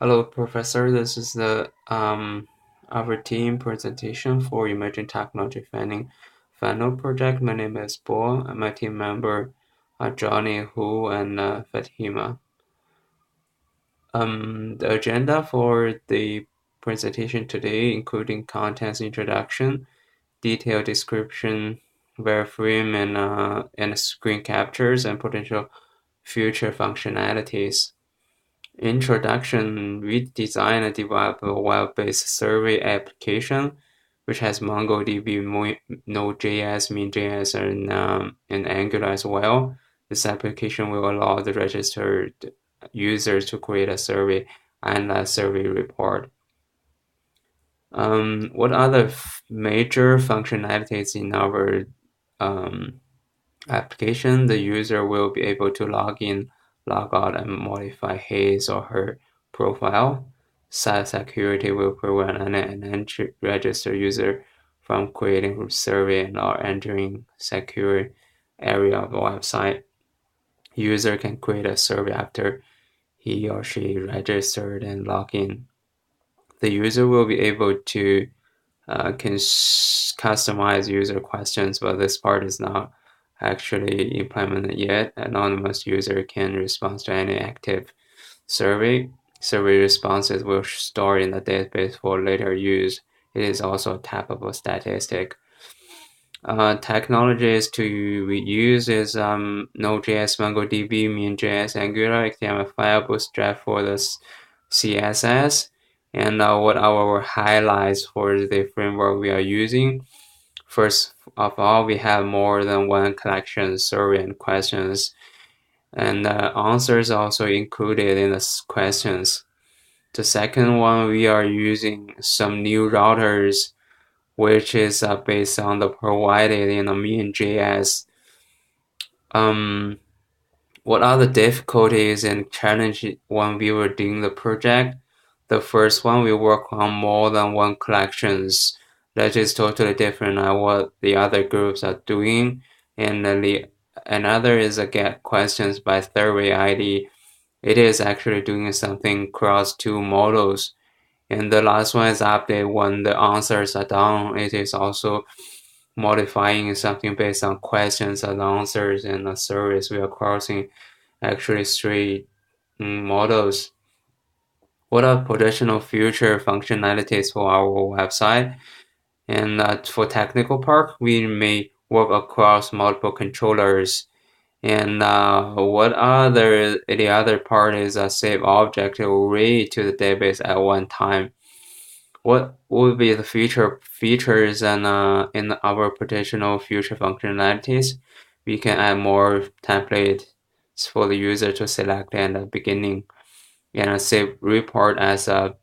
Hello, Professor. This is the our team presentation for Emerging Technology Funding Final Project. My name is Bo, and my team member are Johnny, Hu, and Fatima. The agenda for the presentation today, including contents introduction, detailed description, wireframe, and screen captures, and potential future functionalities. Introduction, we design and develop a web-based survey application, which has MongoDB, NodeJs, MeanJs, and Angular as well. This application will allow the registered users to create a survey and a survey report. What are the major functionalities in our application? The user will be able to log in, log out, and modify his or her profile. Site security will prevent an unregistered user from creating a survey or entering secure area of the website. User can create a survey after he or she registered and log in. The user will be able to can customize user questions, but this part is not actually implemented yet. Anonymous user can respond to any active survey. Survey responses will store in the database for later use. It is also a tappable statistic. Technologies to use is Node.js, MongoDB, MeanJs, Angular, HTML5, Bootstrap for the CSS. And what our highlights for the framework we are using. First of all, we have more than one collection survey and questions, and answers also included in the questions. The second one, we are using some new routers, which is based on the provided in the MeanJs. What are the difficulties and challenges when we were doing the project? The first one, we work on more than one collections. That is totally different than what the other groups are doing. And another is get questions by survey ID. It is actually doing something across two models. And the last one is update when the answers are done. It is also modifying something based on questions and answers and the surveys. We are crossing actually three models. What are potential future functionalities for our website? And for technical part, we may work across multiple controllers. And what the other part is a save object or read to the database at one time. What would be the features and in our potential future functionalities? We can add more templates for the user to select at the beginning and save report as a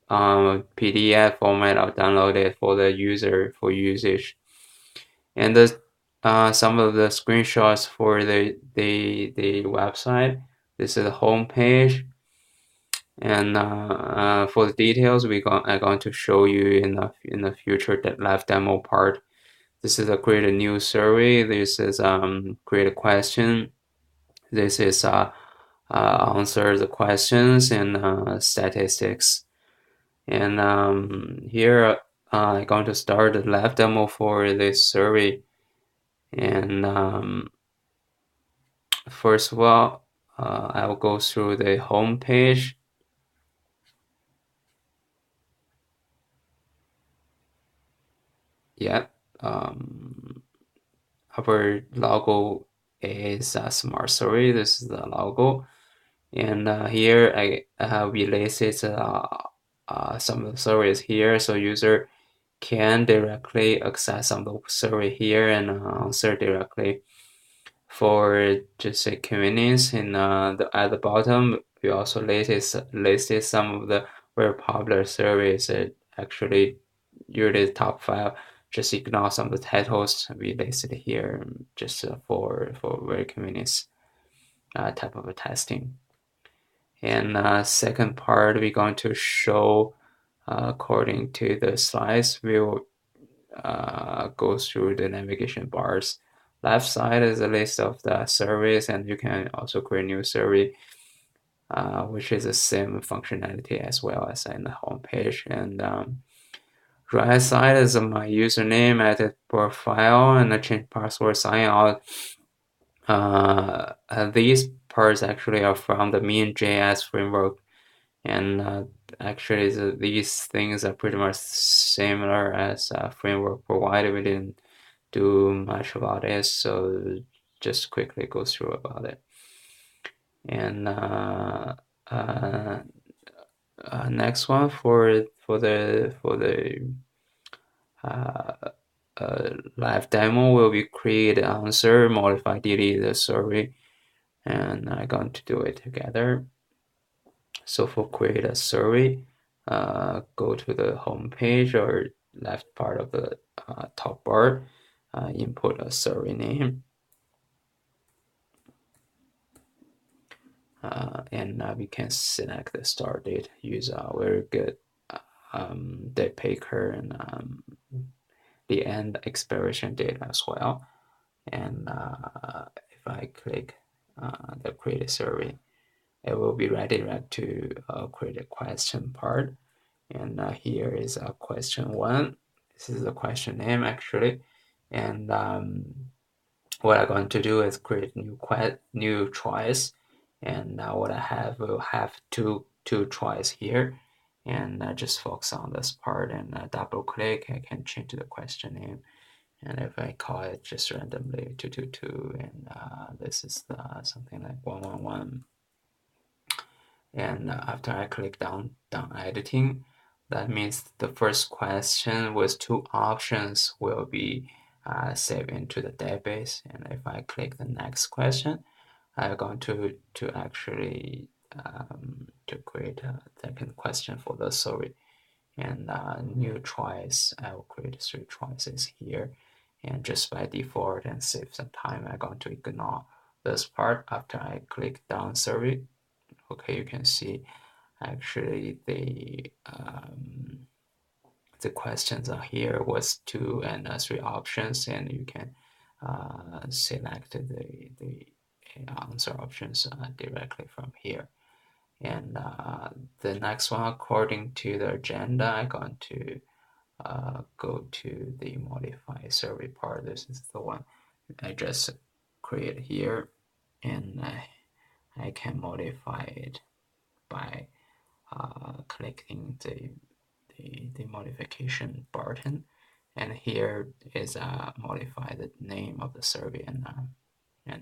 PDF format or download it for the user for usage. And some of the screenshots for the website. This is the home page. And for the details, I'm going to show you in the future live demo part. This is a create a new survey. This is create a question. This is answer the questions and statistics. And here I'm going to start the live demo for this survey. And first of all, I will go through the home page. Yep. Our logo is a smart survey. This is the logo. And here we listed some of the surveys here, so user can directly access some of the survey here and answer directly. For just a convenience, at the bottom, we also listed some of the very popular surveys that actually usually the top 5. Just ignore some of the titles we listed here, just for very convenience type of a testing. And second part, we're going to show according to the slides. We will go through the navigation bars. Left side is a list of the surveys, and you can also create new survey. which is the same functionality as well as in the home page. And right side is my username, edit profile, and I change password, sign out. These parts actually are from the MeanJs framework, and actually these things are pretty much similar as framework provided. We didn't do much about it, so just quickly go through about it. And uh, next one for the uh, live demo will be create answer, modify, delete the survey, and I'm going to do it together. So for create a survey, go to the home page or left part of the top bar, input a survey name, and we can select the start date, use a very good date picker, and the end expiration date as well. And if I click the create a survey, it will be redirect to create a question part. And here is question 1. This is the question name actually. And what I'm going to do is create new choice. And what I will have two choice here. And just focus on this part and double click. I can change the question name. And if I call it just randomly 222, and this is something like 111. And after I click down editing, that means the first question with 2 options will be saved into the database. And if I click the next question, I'm going to actually to create a second question for the survey. And new choice, I will create 3 choices here. And just by default and save some time, I'm going to ignore this part after I click down survey. Okay, you can see actually the questions are here with 2 and 3 options, and you can select the answer options directly from here. And the next one, according to the agenda, I'm going to go to the modify survey part. This is the one I just create here, and I can modify it by clicking the modification button, and here is modify the name of the survey, and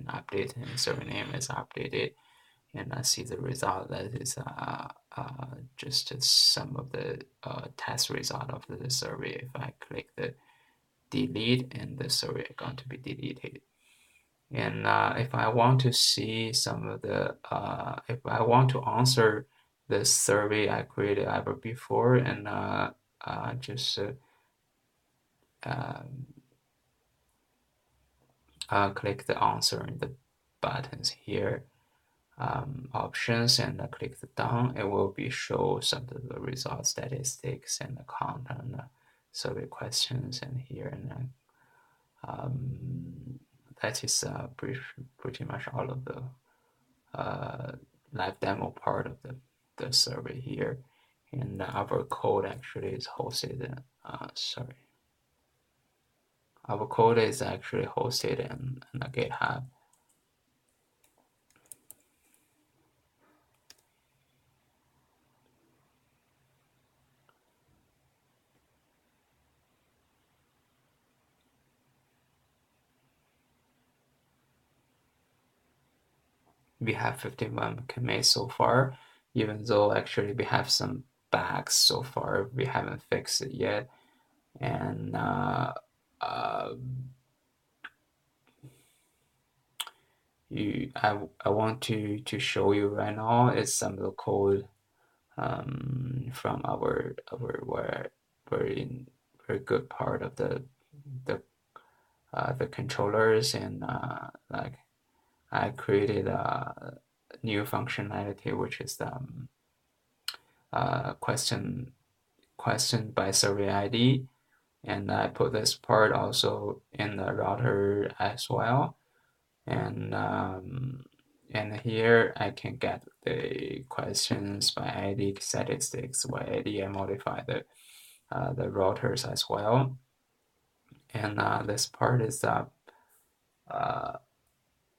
update, and survey name is updated, and I see the result that is just some of the test result of the survey. If I click the delete, and the survey is going to be deleted. And if I want to see some of the, if I want to answer the survey I created ever before, and just click the answer in the buttons here, options, and click the down, it will be show some of the result statistics and the content, survey questions, and here, and that is pretty much all of the live demo part of the survey here. And our code actually is hosted, our code is actually hosted in a GitHub. We have 51 commits so far, even though actually we have some bugs so far, we haven't fixed it yet. And I want to show you right now is some of the code from our very good part of the controllers, and like I created a new functionality, which is the question by survey ID, and I put this part also in the router as well, and here I can get the questions by adding statistics, by adding and modify the routers as well. And this part is a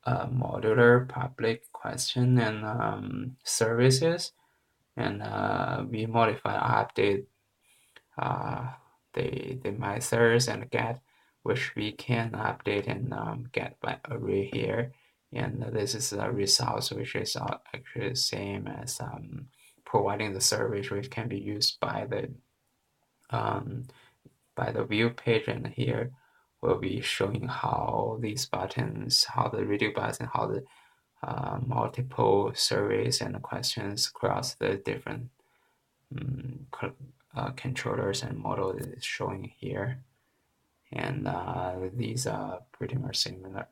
modular public question and services, and we modify, update the methods and get, which we can update and get by array here. And this is a result, which is actually the same as providing the service, which can be used um, by the view page. And here we'll be showing how these buttons, how the radio button, how the multiple surveys and questions across the different controllers and models is showing here. And these are pretty much similar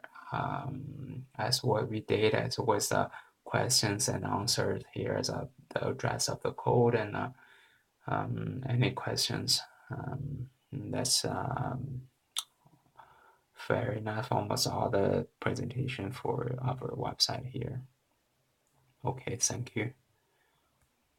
as what we did as with the questions and answers. Here is the address of the code and any questions. That's fair enough. Almost all the presentation for our website here. Okay, thank you.